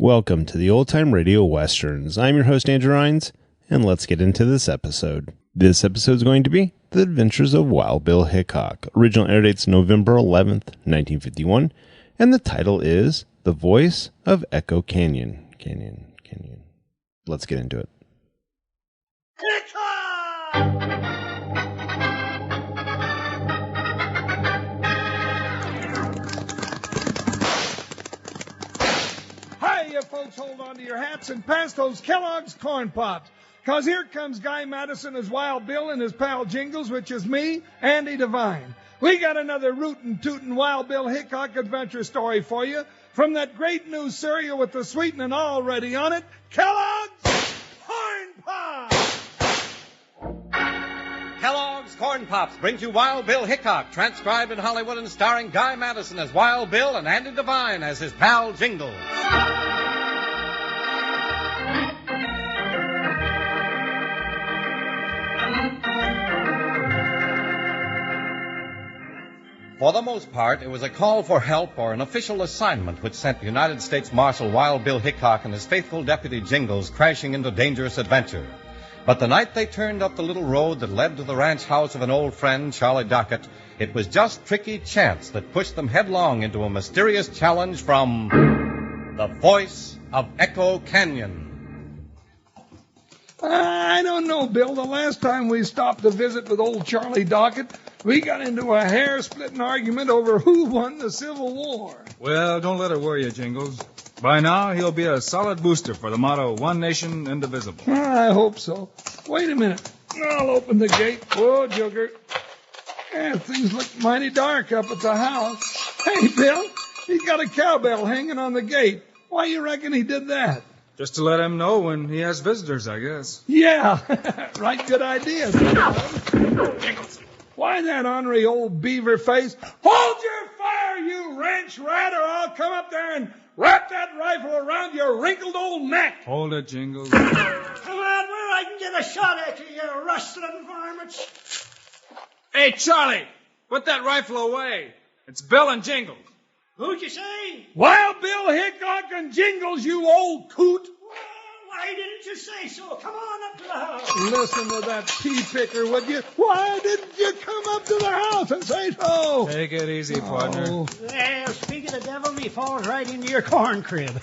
Welcome to the Old Time Radio Westerns. I'm your host, Andrew Rhines, and let's get into this episode. This episode is going to be The Adventures of Wild Bill Hickok. Original air date's November 11th, 1951, and the title is The Voice of Echo Canyon. Canyon. Let's get into it. Hickok! You folks hold on to your hats and pass those Kellogg's Corn Pops. Because here comes Guy Madison as Wild Bill and his pal Jingles, which is me, Andy Devine. We got another rootin' tootin' Wild Bill Hickok adventure story for you from that great new cereal with the sweetening already on it, Kellogg's Corn Pops! Kellogg's Corn Pops brings you Wild Bill Hickok, transcribed in Hollywood and starring Guy Madison as Wild Bill and Andy Devine as his pal Jingles. For the most part, it was a call for help or an official assignment which sent United States Marshal Wild Bill Hickok and his faithful deputy Jingles crashing into dangerous adventure. But the night they turned up the little road that led to the ranch house of an old friend, Charlie Dockett, it was just tricky chance that pushed them headlong into a mysterious challenge from the voice of Echo Canyon. I don't know, Bill. The last time we stopped to visit with old Charlie Dockett, we got into a hair-splitting argument over who won the Civil War. Well, don't let it worry you, Jingles. By now, he'll be a solid booster for the motto, One Nation, Indivisible. I hope so. Wait a minute. I'll open the gate. Whoa, Joker. Yeah, things look mighty dark up at the house. Hey, Bill, he's got a cowbell hanging on the gate. Why you reckon he did that? Just to let him know when he has visitors, I guess. Yeah, right good idea. Why that ornery old beaver face? Hold your fire, you ranch rat, or I'll come up there and wrap that rifle around your wrinkled old neck. Hold it, Jingles. Come on, where I can get a shot at you, you rustling varmints. Hey, Charlie, put that rifle away. It's Bill and Jingles. Who'd you say? Wild Bill Hickok and Jingles, you old coot. Well, why didn't you say so? Come on up to the house. Listen to that pea picker, would you? Why didn't you come up to the house and say so? Take it easy, partner. Well, speak of the devil, he falls right into your corn crib.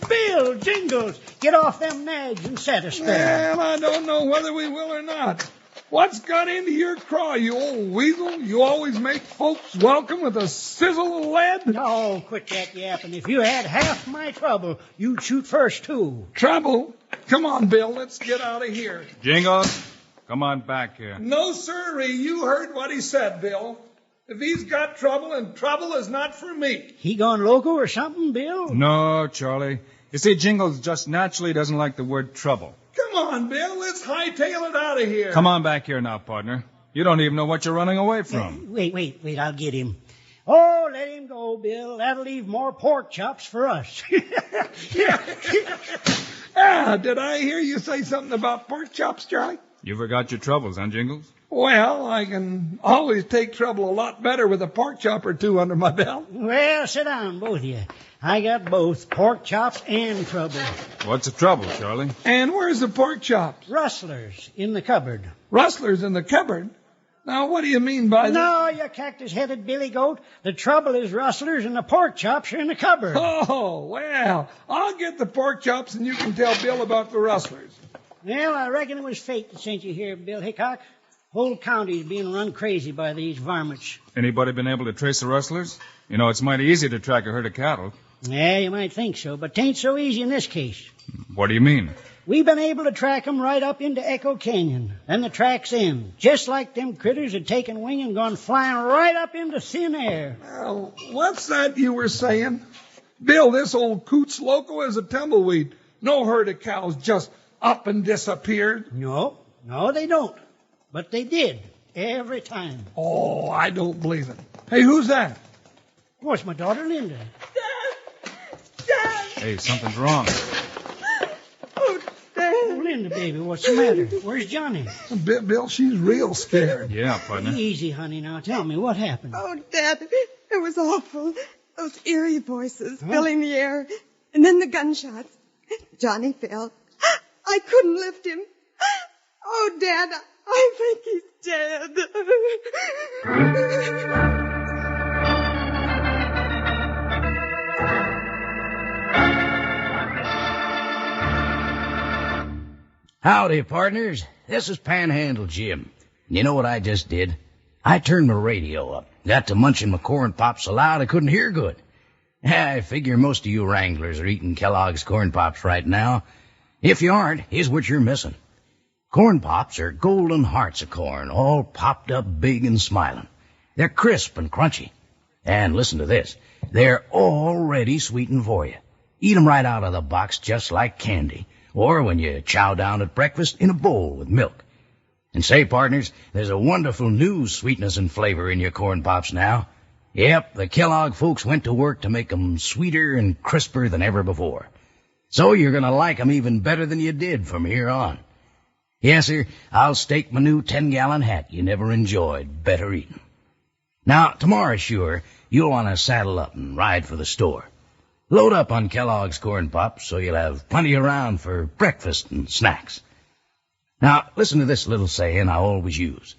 Bill, Jingles, get off them nags and set us there. Well, I don't know whether we will or not. What's got into your craw, you old weasel? You always make folks welcome with a sizzle of lead? No, quit that yapping. If you had half my trouble, you'd shoot first, too. Trouble? Come on, Bill, let's get out of here. Jingles, come on back here. No, sirree, you heard what he said, Bill. If he's got trouble, and trouble is not for me. He gone loco or something, Bill? No, Charlie. You see, Jingles just naturally doesn't like the word trouble. Come on, Bill, let's hightail it out of here. Come on back here now, partner. You don't even know what you're running away from. Wait, I'll get him. Oh, let him go, Bill. That'll leave more pork chops for us. Did I hear you say something about pork chops, Charlie? You forgot your troubles, huh, Jingles? Well, I can always take trouble a lot better with a pork chop or two under my belt. Well, sit down, both of you. I got both pork chops and trouble. What's the trouble, Charlie? And where's the pork chops? Rustlers in the cupboard. Rustlers in the cupboard? Now, what do you mean by that? No, you cactus-headed billy goat. The trouble is rustlers and the pork chops are in the cupboard. Oh, well, I'll get the pork chops and you can tell Bill about the rustlers. Well, I reckon it was fate that sent you here, Bill Hickok. Whole county's being run crazy by these varmints. Anybody been able to trace the rustlers? You know, it's mighty easy to track a herd of cattle. Yeah, you might think so, but 'tain't so easy in this case. What do you mean? We've been able to track 'em right up into Echo Canyon. Then the track's in, just like them critters had taken wing and gone flying right up into thin air. Well, what's that you were saying? Bill, this old coot's loco as a tumbleweed. No herd of cows just up and disappeared. No, they don't. But they did, every time. Oh, I don't believe it. Hey, who's that? Oh, it's my daughter, Linda. Dad! Hey, something's wrong. Oh, Dad! Oh, Linda, baby, what's the matter? Where's Johnny? Bill, she's real scared. Yeah, partner. Easy, honey, now. Tell me, what happened? Oh, Dad, it was awful. Those eerie voices filling the air. And then the gunshots. Johnny fell. I couldn't lift him. Oh, Dad, I think he's dead. Howdy, partners. This is Panhandle Jim. You know what I just did? I turned my radio up. Got to munching my corn pops so loud I couldn't hear good. I figure most of you Wranglers are eating Kellogg's Corn Pops right now. If you aren't, here's what you're missing. Corn Pops are golden hearts of corn, all popped up big and smiling. They're crisp and crunchy. And listen to this. They're already sweetened for you. Eat 'em right out of the box just like candy. Or when you chow down at breakfast in a bowl with milk. And say, partners, there's a wonderful new sweetness and flavor in your Corn Pops now. Yep, the Kellogg folks went to work to make 'em sweeter and crisper than ever before. So you're gonna like 'em even better than you did from here on. Yes, sir, I'll stake my new 10-gallon hat you never enjoyed better eating. Now, tomorrow, sure, you'll want to saddle up and ride for the store. Load up on Kellogg's Corn Pops so you'll have plenty around for breakfast and snacks. Now, listen to this little saying I always use.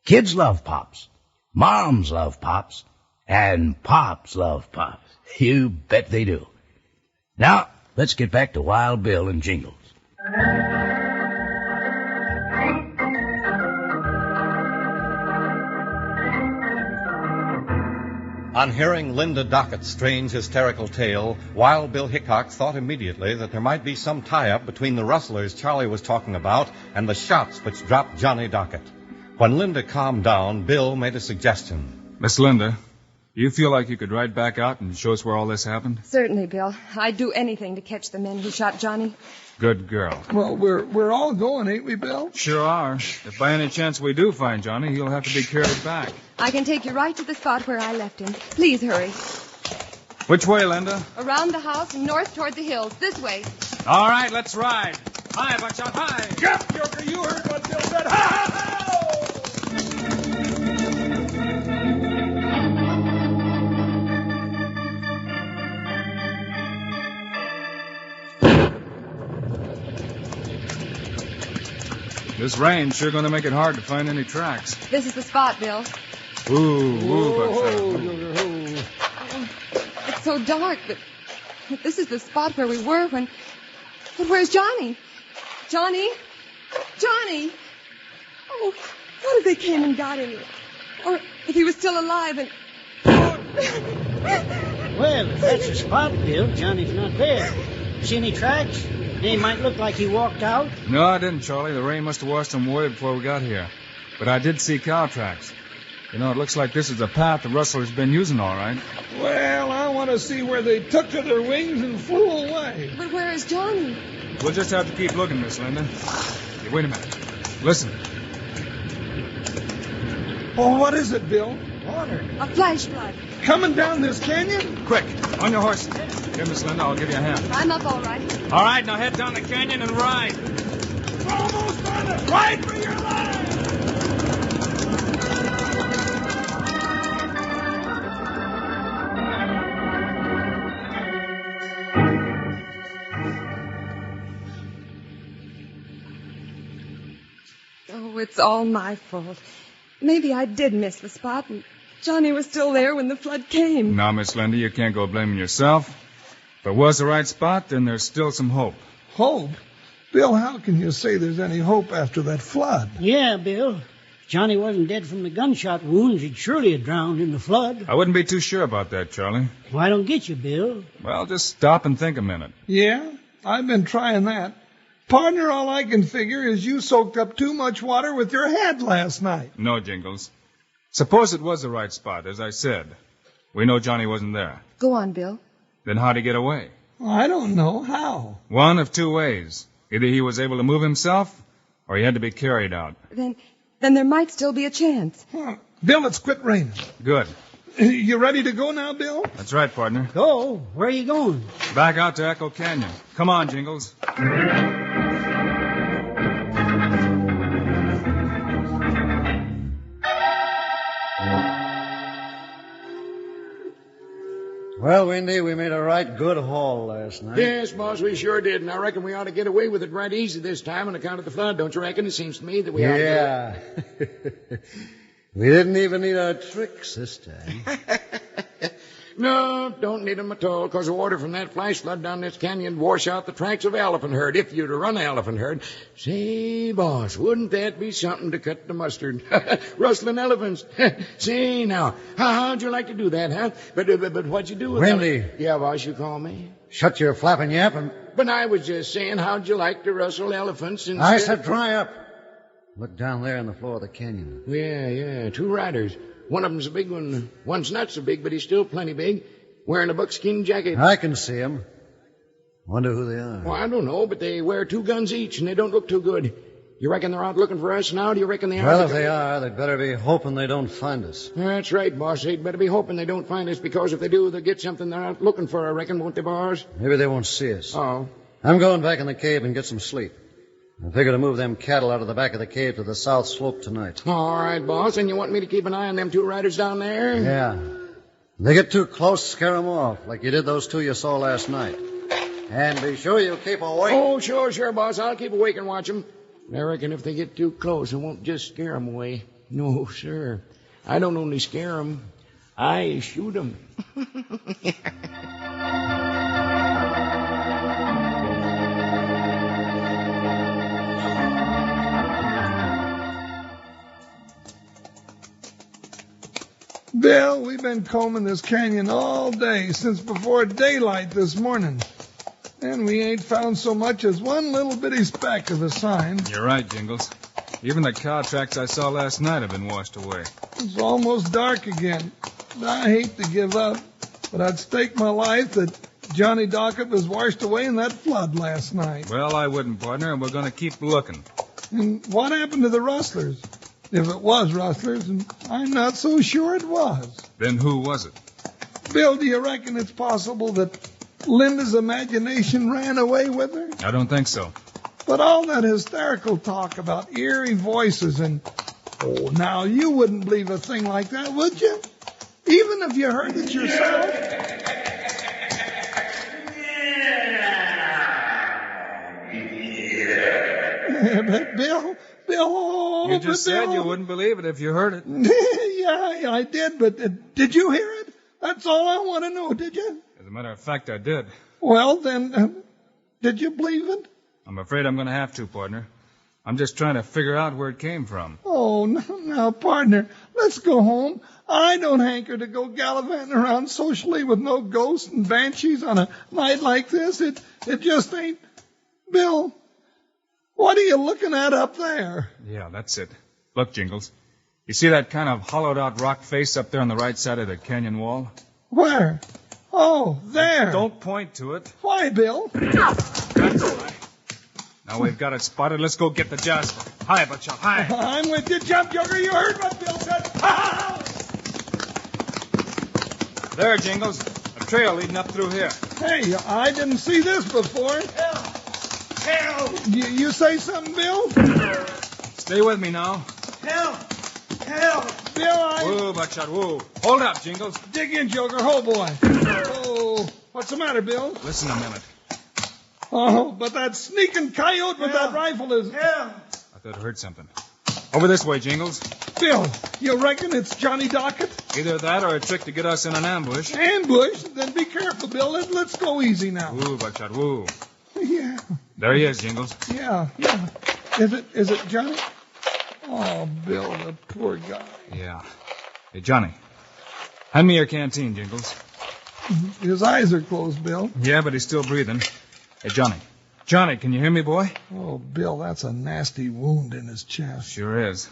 Kids love Pops, moms love Pops, and Pops love Pops. You bet they do. Now, let's get back to Wild Bill and Jingles. On hearing Linda Dockett's strange, hysterical tale, Wild Bill Hickok thought immediately that there might be some tie-up between the rustlers Charlie was talking about and the shots which dropped Johnny Dockett. When Linda calmed down, Bill made a suggestion. Miss Linda, do you feel like you could ride back out and show us where all this happened? Certainly, Bill. I'd do anything to catch the men who shot Johnny. Good girl. Well, we're all going, ain't we, Bill? Sure are. If by any chance we do find Johnny, he'll have to be carried back. I can take you right to the spot where I left him. Please hurry. Which way, Linda? Around the house and north toward the hills. This way. All right, let's ride. Hi, Buckshot, hi. Jump, Joker, you heard what Bill said. Ha, ha, ha! This rain's sure going to make it hard to find any tracks. This is the spot, Bill. Ooh, Buckshot. It's so dark, but this is the spot where we were when... But where's Johnny? Johnny? Johnny! Oh, what if they came and got him? Or if he was still alive and... Well, if that's the spot, Bill, Johnny's not there. See any tracks? They might look like he walked out. No, I didn't, Charlie. The rain must have washed them away before we got here. But I did see cow tracks. You know, it looks like this is a path the rustler's been using, all right. Well, I want to see where they took to their wings and flew away. But where is Johnny? We'll just have to keep looking, Miss Linda. Hey, wait a minute. Listen. Oh, what is it, Bill? Water. A flash flood. Coming down this canyon? Quick, on your horse. Here, Miss Linda, I'll give you a hand. I'm up all right. All right, now head down the canyon and ride. We're almost on it. Ride for your life! Oh, it's all my fault. Maybe I did miss the spot, and Johnny was still there when the flood came. Now, Miss Linda, you can't go blaming yourself. If it was the right spot, then there's still some hope. Hope? Bill, how can you say there's any hope after that flood? Yeah, Bill. If Johnny wasn't dead from the gunshot wounds, he'd surely have drowned in the flood. I wouldn't be too sure about that, Charlie. Why don't get you, Bill? Well, just stop and think a minute. Yeah, I've been trying that. Partner, all I can figure is you soaked up too much water with your head last night. No, Jingles. Suppose it was the right spot, as I said. We know Johnny wasn't there. Go on, Bill. Then how'd he get away? I don't know. How? One of two ways. Either he was able to move himself, or he had to be carried out. Then there might still be a chance. Huh. Bill, it's quit raining. Good. You ready to go now, Bill? That's right, partner. Go? Where are you going? Back out to Echo Canyon. Come on, Jingles. Well, Windy, we made a right good haul last night. Yes, boss, we sure did, and I reckon we ought to get away with it right easy this time on account of the flood, don't you reckon? It seems to me that we ought to. Yeah. We didn't even need our tricks this time. No, don't need 'em at all, 'cause the water from that flash flood down this canyon wash out the tracks of elephant herd, if you'd run an elephant herd. Say, boss, wouldn't that be something to cut the mustard? Rustling elephants. Say, now, how'd you like to do that, huh? But what'd you do with Windy. Yeah, boss, you call me? Shut your flapping yap and... But I was just saying, how'd you like to rustle elephants instead? I said dry up. Look down there on the floor of the canyon. Yeah, 2 riders. One of them's a big one. One's not so big, but he's still plenty big, wearing a buckskin jacket. I can see him. Wonder who they are. Well, I don't know, but they wear 2 guns each, and they don't look too good. You reckon they're out looking for us now? Do you reckon they are? Well, if they are, they'd better be hoping they don't find us. That's right, boss. They'd better be hoping they don't find us, because if they do, they'll get something they're out looking for, I reckon, won't they, boss? Maybe they won't see us. Oh. I'm going back in the cave and get some sleep. I figure to move them cattle out of the back of the cave to the south slope tonight. All right, boss. And you want me to keep an eye on them 2 riders down there? Yeah. If they get too close, scare them off, like you did those 2 you saw last night. And be sure you keep awake. Oh, sure, boss. I'll keep awake and watch them. I reckon if they get too close, I won't just scare them away. No, sir. I don't only scare them, I shoot them. Bill, we've been combing this canyon all day, since before daylight this morning. And we ain't found so much as one little bitty speck of a sign. You're right, Jingles. Even the cow tracks I saw last night have been washed away. It's almost dark again. I hate to give up, but I'd stake my life that Johnny Dockett was washed away in that flood last night. Well, I wouldn't, partner, and we're going to keep looking. And what happened to the rustlers? If it was rustlers, and I'm not so sure it was. Then who was it? Bill, do you reckon it's possible that Linda's imagination ran away with her? I don't think so. But all that hysterical talk about eerie voices and... Oh, now, you wouldn't believe a thing like that, would you? Even if you heard it yourself? But Bill, oh... You just said you wouldn't believe it if you heard it. Yeah, I did, but did you hear it? That's all I want to know, did you? As a matter of fact, I did. Well, then, did you believe it? I'm afraid I'm going to have to, partner. I'm just trying to figure out where it came from. Oh, now, partner, let's go home. I don't hanker to go gallivanting around socially with no ghosts and banshees on a night like this. It just ain't... Bill, what are you looking at up there? Yeah, that's it. Look, Jingles. You see that kind of hollowed-out rock face up there on the right side of the canyon wall? Where? Oh, there. Don't point to it. Why, Bill? That's right. Now we've got it spotted. Let's go get the Jasper. Hi, Butchop. Hi. I'm with you, Jump Joker. You heard what Bill said. There, Jingles. A trail leading up through here. Hey, I didn't see this before. Help! You say something, Bill? Stay with me now. Help! Bill, Whoa, Buckshot, whoa. Hold up, Jingles. Dig in, Joker. Oh, boy. Oh, what's the matter, Bill? Listen a minute. Oh, but that sneaking coyote with that rifle is... I thought I heard something. Over this way, Jingles. Bill, you reckon it's Johnny Dockett? Either that or a trick to get us in an ambush. Ambush? Then be careful, Bill. Let's go easy now. Woo, Buckshot, woo. Yeah. There he is, Jingles. Yeah. Is it Johnny? Oh, Bill, the poor guy. Yeah. Hey, Johnny. Hand me your canteen, Jingles. His eyes are closed, Bill. Yeah, but he's still breathing. Hey, Johnny. Johnny, can you hear me, boy? Oh, Bill, that's a nasty wound in his chest. Sure is.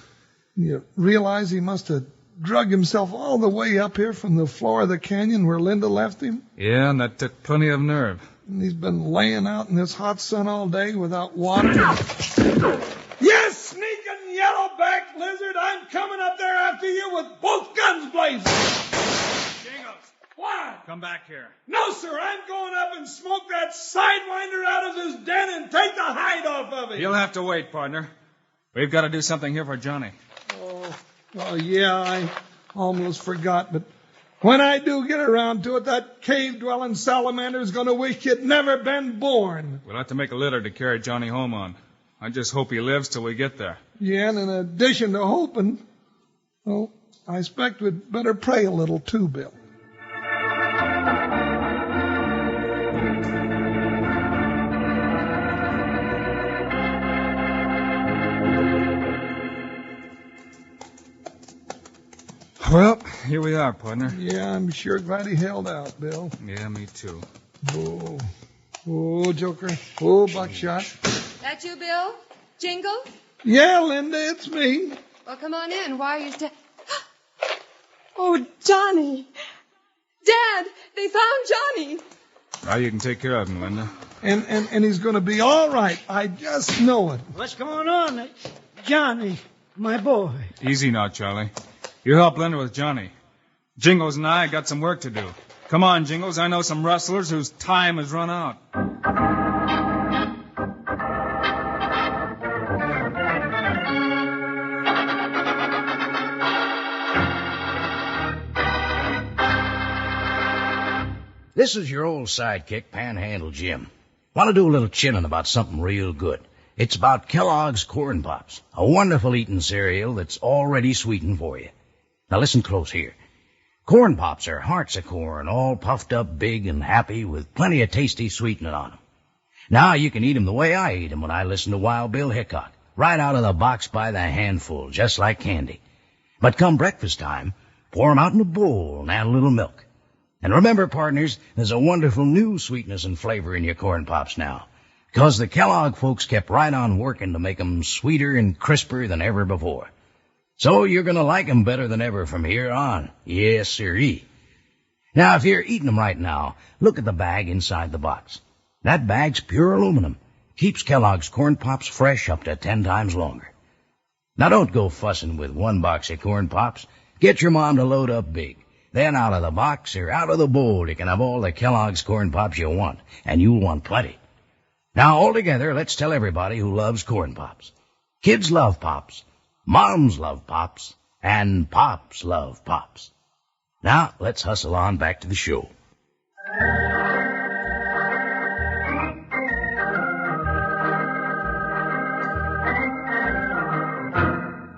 You realize he must have drug himself all the way up here from the floor of the canyon where Linda left him? Yeah, and that took plenty of nerve. And he's been laying out in this hot sun all day without water. Yes, sneaking yellow-backed lizard, I'm coming up there after you with both guns blazing. Jingles. What? Come back here. No, sir, I'm going up and smoke that sidewinder out of his den and take the hide off of him. You'll have to wait, partner. We've got to do something here for Johnny. Oh, yeah, I almost forgot, but When I do get around to it, that cave-dwelling salamander's going to wish he'd never been born. We'll have to make a litter to carry Johnny home on. I just hope he lives till we get there. Yeah, and in addition to hoping, well, I expect we'd better pray a little too, Bill. Well, here we are, partner. Yeah, I'm sure glad he held out, Bill. Yeah, me too. Oh, oh, Joker. Oh, Buckshot. That you, Bill? Jingles? Yeah, Linda, it's me. Well, come on in. Why are you Oh, Johnny. Dad, they found Johnny. Now you can take care of him, Linda. And he's going to be all right. I just know it. What's going on? Johnny, my boy. Easy now, Charlie. You help Linda with Johnny. Jingles and I got some work to do. Come on, Jingles. I know some rustlers whose time has run out. This is your old sidekick, Panhandle Jim. Want to do a little chinning about something real good. It's about Kellogg's Corn Pops, a wonderful eating cereal that's already sweetened for you. Now listen close here. Corn Pops are hearts of corn, all puffed up big and happy with plenty of tasty sweetening on them. Now you can eat them the way I eat them when I listen to Wild Bill Hickok, right out of the box by the handful, just like candy. But come breakfast time, pour 'em out in a bowl and add a little milk. And remember, partners, there's a wonderful new sweetness and flavor in your Corn Pops now, because the Kellogg folks kept right on working to make 'em sweeter and crisper than ever before. So you're going to like 'em better than ever from here on. Yes, sirree. Now, if you're eating 'em right now, look at the bag inside the box. That bag's pure aluminum. Keeps Kellogg's Corn Pops fresh up to 10 times longer. Now, don't go fussing with one box of Corn Pops. Get your mom to load up big. Then out of the box or out of the bowl, you can have all the Kellogg's Corn Pops you want, and you'll want plenty. Now, all together, let's tell everybody who loves Corn Pops. Kids love Pops. Moms love Pops, and Pops love Pops. Now, let's hustle on back to the show.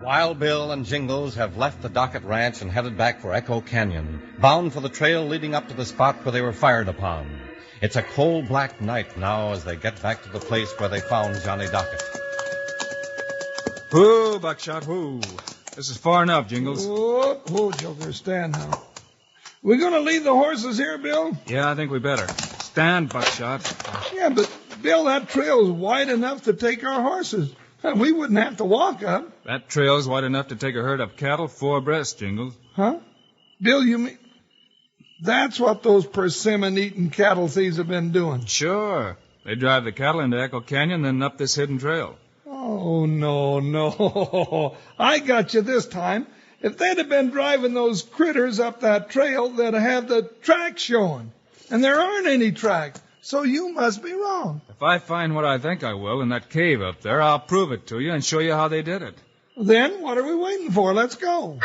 Wild Bill and Jingles have left the Docket Ranch and headed back for Echo Canyon, bound for the trail leading up to the spot where they were fired upon. It's a cold, black night now as they get back to the place where they found Johnny Docket. Whoo, Buckshot, whoo. This is far enough, Jingles. Oh, Joker, stand now. We going to leave the horses here, Bill? Yeah, I think we better. Stand, Buckshot. Yeah, but, Bill, that trail's wide enough to take our horses. We wouldn't have to walk up. That trail's wide enough to take a herd of cattle 4 abreast, Jingles. Huh? Bill, you mean... That's what those persimmon-eating cattle thieves have been doing. Sure. They drive the cattle into Echo Canyon, then up this hidden trail. Oh, no. I got you this time. If they'd have been driving those critters up that trail, they'd have the tracks showing. And there aren't any tracks, so you must be wrong. If I find what I think I will in that cave up there, I'll prove it to you and show you how they did it. Then what are we waiting for? Let's go.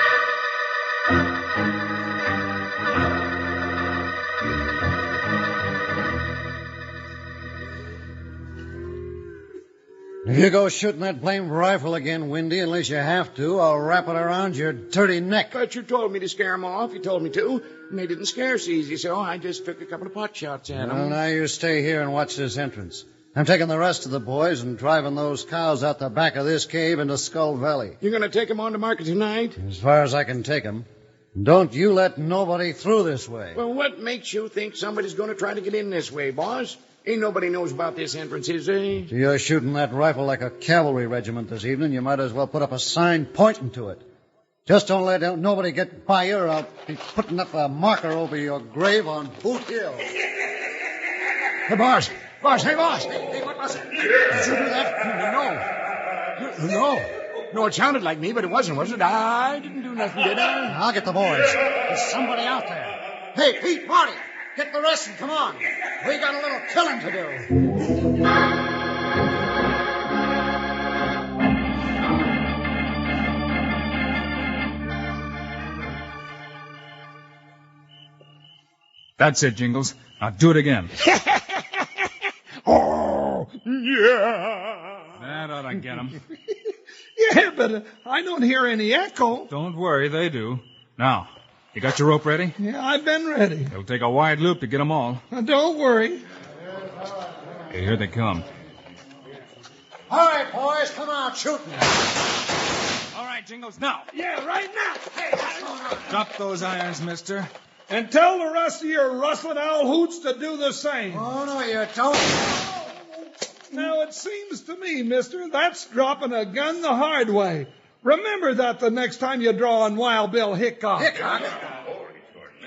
If you go shooting that blamed rifle again, Windy, unless you have to, I'll wrap it around your dirty neck. But you told me to scare 'em off. You told me to. And they didn't scare so easy, so I just took a couple of pot shots at 'em. Well, now you stay here and watch this entrance. I'm taking the rest of the boys and driving those cows out the back of this cave into Skull Valley. You're going to take 'em on to market tonight? As far as I can take 'em. Don't you let nobody through this way. Well, what makes you think somebody's going to try to get in this way, boss? Ain't nobody knows about this entrance, is there? If you're shooting that rifle like a cavalry regiment this evening, you might as well put up a sign pointing to it. Just don't let nobody get by you, or I'll be putting up a marker over your grave on Boot Hill. Hey, boss! Hey, boss! Hey, what was it? Did you do that? No, it sounded like me, but it wasn't, was it? I didn't do nothing, did I? I'll get the boys. There's somebody out there. Hey, Pete, Marty, get the rest and come on. We got a little killing to do. That's it, Jingles. Now do it again. Oh, yeah. That ought to get 'em. Yeah, but I don't hear any echo. Don't worry, they do. Now, you got your rope ready? Yeah, I've been ready. It'll take a wide loop to get 'em all. Don't worry. Okay, here they come. All right, boys, come on, shooting. All right, Jingles, now. Yeah, right now. Hey, what's going on? Drop those irons, mister. And tell the rest of your rustling owl hoots to do the same. Oh, no, you don't. Now, it seems to me, mister, that's dropping a gun the hard way. Remember that the next time you draw on Wild Bill Hickok. Hickok?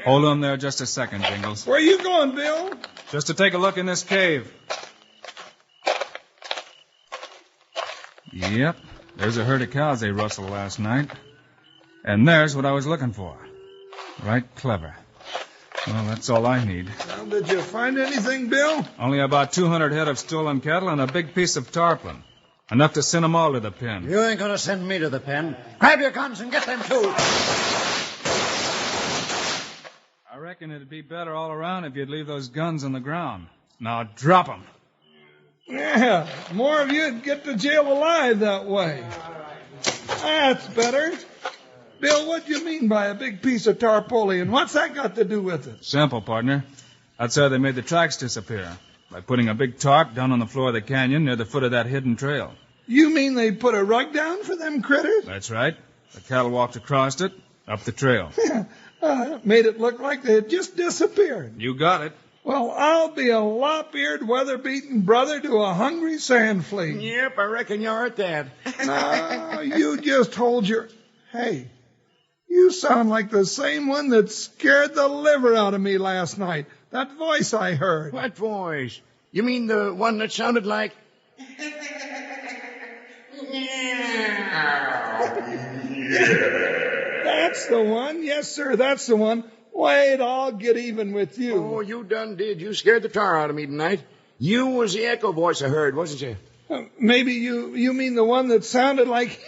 Hold on there just a second, Jingles. Where you going, Bill? Just to take a look in this cave. Yep, there's a herd of cows they rustled last night. And there's what I was looking for. Right clever. Well, that's all I need. Well, did you find anything, Bill? Only about 200 head of stolen cattle and a big piece of tarpaulin. Enough to send 'em all to the pen. You ain't going to send me to the pen. Grab your guns and get them, too. I reckon it'd be better all around if you'd leave those guns on the ground. Now drop 'em. Yeah, more of you'd get to jail alive that way. That's better. Bill, what do you mean by a big piece of tarpaulin? What's that got to do with it? Simple, partner. That's how they made the tracks disappear. By putting a big tarp down on the floor of the canyon near the foot of that hidden trail. You mean they put a rug down for them critters? That's right. The cattle walked across it, up the trail. Made it look like they had just disappeared. You got it. Well, I'll be a lop-eared, weather-beaten brother to a hungry sand flea. Yep, I reckon you're at that. No, you just hold your... Hey, you sound like the same one that scared the liver out of me last night. That voice I heard. What voice? You mean the one that sounded like... That's the one. Yes, sir, that's the one. Wait, I'll get even with you. Oh, you done did. You scared the tar out of me tonight. You was the echo voice I heard, wasn't you? Maybe you mean the one that sounded like...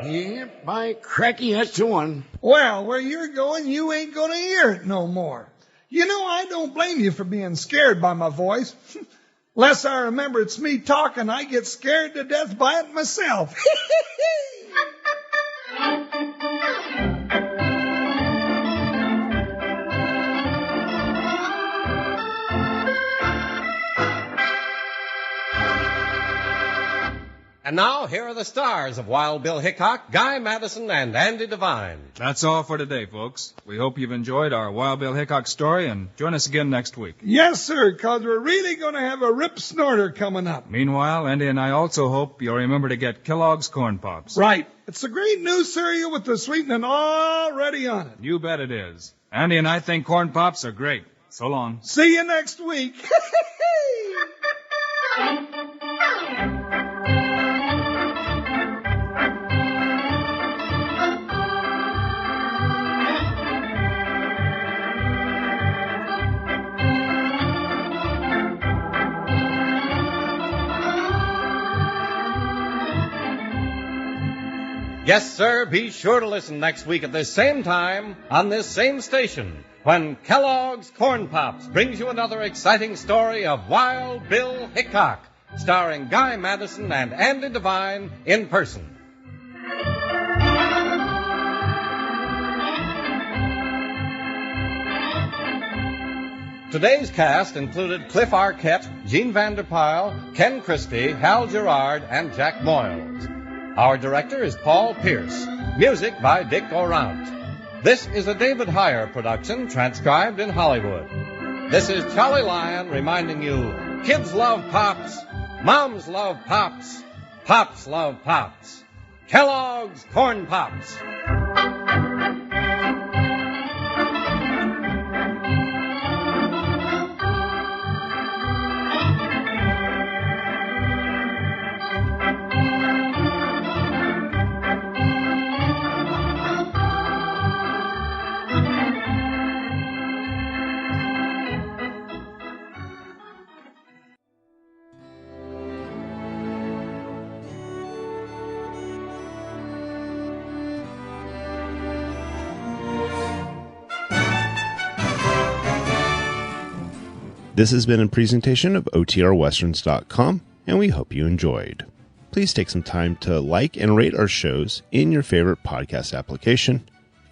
Yep, by cracky, that's the one. Well, where you're going, you ain't going to hear it no more. You know, I don't blame you for being scared by my voice. Lest I remember it's me talking, I get scared to death by it myself. And now, here are the stars of Wild Bill Hickok, Guy Madison, and Andy Devine. That's all for today, folks. We hope you've enjoyed our Wild Bill Hickok story, and join us again next week. Yes, sir, because we're really going to have a rip snorter coming up. Meanwhile, Andy and I also hope you'll remember to get Kellogg's Corn Pops. Right. It's a great new cereal with the sweetening already on it. You bet it is. Andy and I think Corn Pops are great. So long. See you next week. Yes, sir, be sure to listen next week at this same time on this same station when Kellogg's Corn Pops brings you another exciting story of Wild Bill Hickok, starring Guy Madison and Andy Devine in person. Today's cast included Cliff Arquette, Gene Vanderpyle, Ken Christie, Hal Gerard, and Jack Moyles. Our director is Paul Pierce. Music by Dick Orant. This is a David Heyer production, transcribed in Hollywood. This is Charlie Lyon reminding you, kids love Pops, moms love Pops, Pops love Pops. Kellogg's Corn Pops. This has been a presentation of OTRWesterns.com, and we hope you enjoyed. Please take some time to like and rate our shows in your favorite podcast application.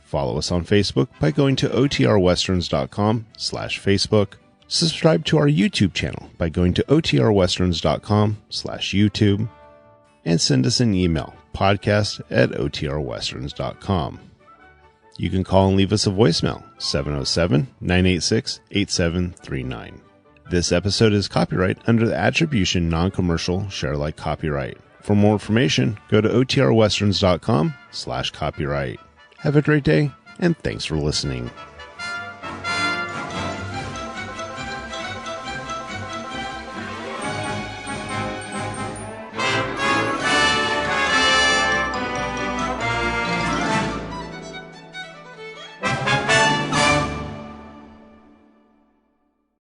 Follow us on Facebook by going to OTRWesterns.com/Facebook. Subscribe to our YouTube channel by going to OTRWesterns.com/YouTube. And send us an email, podcast@OTRWesterns.com. You can call and leave us a voicemail, 707-986-8739. This episode is copyright under the Attribution Non-Commercial Share-alike copyright. For more information, go to OTRWesterns.com/copyright. Have a great day, and thanks for listening.